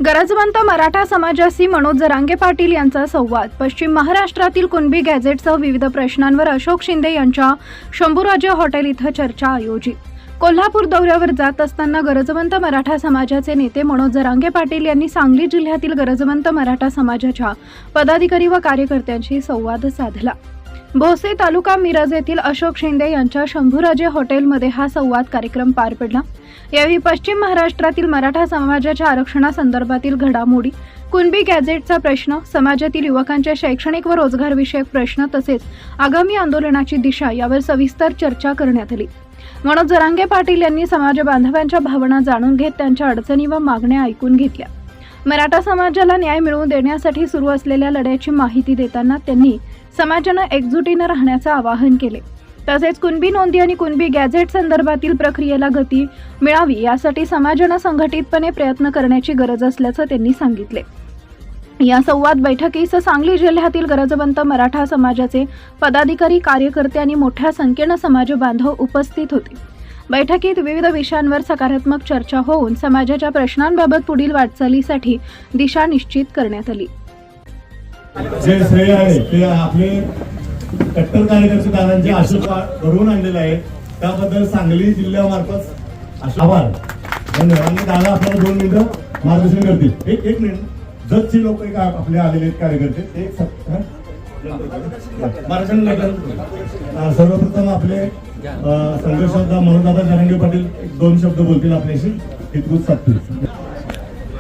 गरजवंत मराठा समाजाशी मनोज जरांगे पाटील यांचा संवाद. पश्चिम महाराष्ट्रातील कुणबी गॅझेटसह विविध प्रश्नांवर अशोक शिंदे यांच्या शंभूराजे हॉटेल इथं चर्चा आयोजित. कोल्हापूर दौऱ्यावर जात असताना गरजवंत मराठा समाजाचे नेते मनोज जरांगे पाटील यांनी सांगली जिल्ह्यातील गरजवंत मराठा समाजाच्या पदाधिकारी व कार्यकर्त्यांशी संवाद साधला. भोसे तालुका मिरज येथील अशोक शिंदे यांच्या शंभूराजे हॉटेलमध्ये हा संवाद कार्यक्रम पार पडला. यावेळी पश्चिम महाराष्ट्रातील मराठा समाजाच्या आरक्षणासंदर्भातील घडामोडी, कुणबी गॅझेटचा प्रश्न, समाजातील युवकांच्या शैक्षणिक व रोजगारविषयक प्रश्न तसेच आगामी आंदोलनाची दिशा यावर सविस्तर चर्चा करण्यात आली. मनोज जरांगे पाटील यांनी समाज बांधवांच्या भावना जाणून घेत त्यांच्या अडचणी व मागण्या ऐकून घेतल्या. मराठा समाजाला न्याय मिळवून देण्यासाठी सुरू असलेल्या लढ्याची माहिती देताना त्यांनी समाजानं एकजुटीनं राहण्याचं आवाहन केले. तसेच कुणबी नोंदी आणि कुणबी गॅझेट संदर्भातील प्रक्रियेला गती मिळावी यासाठी समाजानं संघटितपणे प्रयत्न करण्याची गरज असल्याचं त्यांनी सांगितले. या संवाद बैठकीस सांगली जिल्ह्यातील गरजवंत मराठा समाजाचे पदाधिकारी, कार्यकर्ते आणि मोठ्या संख्येनं समाज बांधव उपस्थित होते. बैठकीत विविध विषयांवर सकारात्मक चर्चा होऊन समाजाच्या प्रश्नांबाबत पुढील वाटचालीसाठी दिशा निश्चित करण्यात आली. जे श्रेय आहे ते आपले कट्टर कार्यकर्ते दादांचे अशोक घडवून आणलेले आहे, त्याबद्दल सांगली जिल्ह्यामार्फत आभार. धन्यवाद. दादा आपल्याला 2 मिनिटं मार्गदर्शन करतील. एक मिनिट. जतचे लोक आपले आलेले आहेत कार्यकर्ते, सर्वप्रथम आपले संघर्षदा मनोजदादा जरांगे पाटील 2 शब्द बोलतील आपल्याशी. हितगुज साधतील.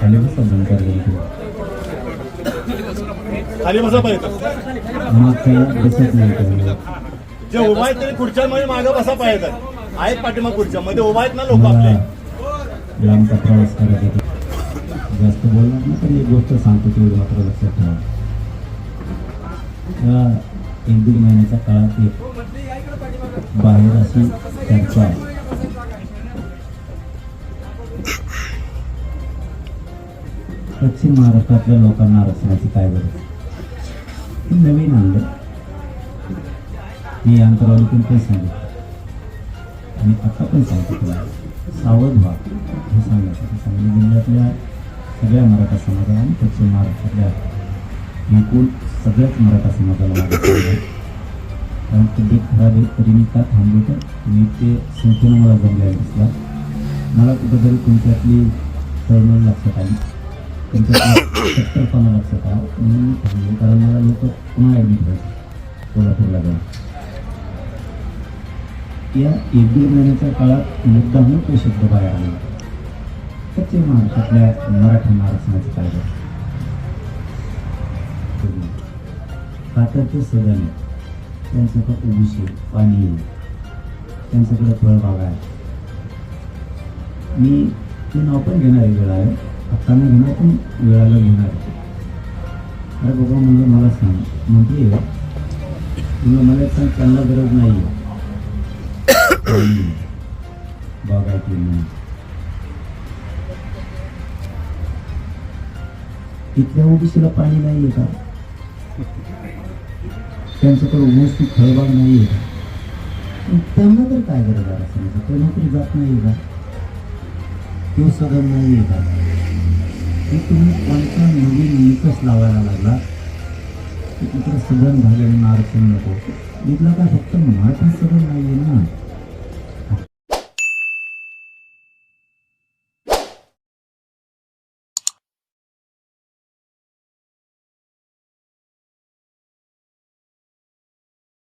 खाली बसा पाहिजे. जे उभा आहेत तरी खुर्च्या मध्ये मागे बसा पाहिजे. आहेत पाठीमाग खुर्च्या मध्ये उभा आहेत ना लोक आपले. लांबचा प्रवास करायचा, जास्त बोलणार ना, पण एक गोष्ट सांगतो तेवढी मात्र लक्षात ठेवा. या 1-1.5 महिन्याच्या काळात एक बाहेर अशी चर्चा आहे. पश्चिम महाराष्ट्रातल्या लोकांना आरक्षणाची काय गरज? नवीन आणलं मी अंतरावलीतून काही सांगितलं आणि आता पण सांगतो तुला, सावध व्हा हे सांगायचं. सांगली जिल्ह्यातल्या सगळ्या मराठा समाजाला आणि पश्चिम महाराष्ट्रातल्या एकूण सगळ्याच मराठा समाजाला माझं सांगायचं. कारण तब्येत खराब आहे तरी मी का थांबलो तर मी ते संख्येनं मला जमलेला दिसला. मला कुठंतरी तुमच्यातली तळमळ लक्षात आली, तुमच्यापणा लक्षात आला म्हणून मी थांबलो. कारण मला लोक पुन्हा ॲडमिट व्हायचे कोल्हापूरला जाऊन. या 1-1.5 महिन्याच्या काळात मुद्दामून तो शब्द बाहेर आला. पश्चिम महाराष्ट्रातल्या मराठा आरक्षणाची काय गरज? कातरचे सदन आहे, त्यांच्याकडे ऊस आहे, पाणी आहे, त्यांच्याकडे फळबाग आहे. मी ते नाव पण घेणार आहे, वेळा आहे आता नाही घेणार पण वेळाला घेणार. अरे बाबा म्हणजे मला सांग, म्हणते तुला मला सांग, त्यांना गरज नाही आहे बागायती नाही. तिथल्या ओबीसीला पाणी नाही आहे का? त्यांच्याकडे ऊस फळबाग नाही आहे का? त्यांना तर काय गरज आहे असं? तो नोकरी जात नाही का? तो सदन नाही आहे का? हे तुम्ही कोणता नवीन निकष लावायला लागला की तिकडे सदन झाले म्हणून आरक्षण नको. इथलं काय फक्त मराठा सदन नाही आहे ना,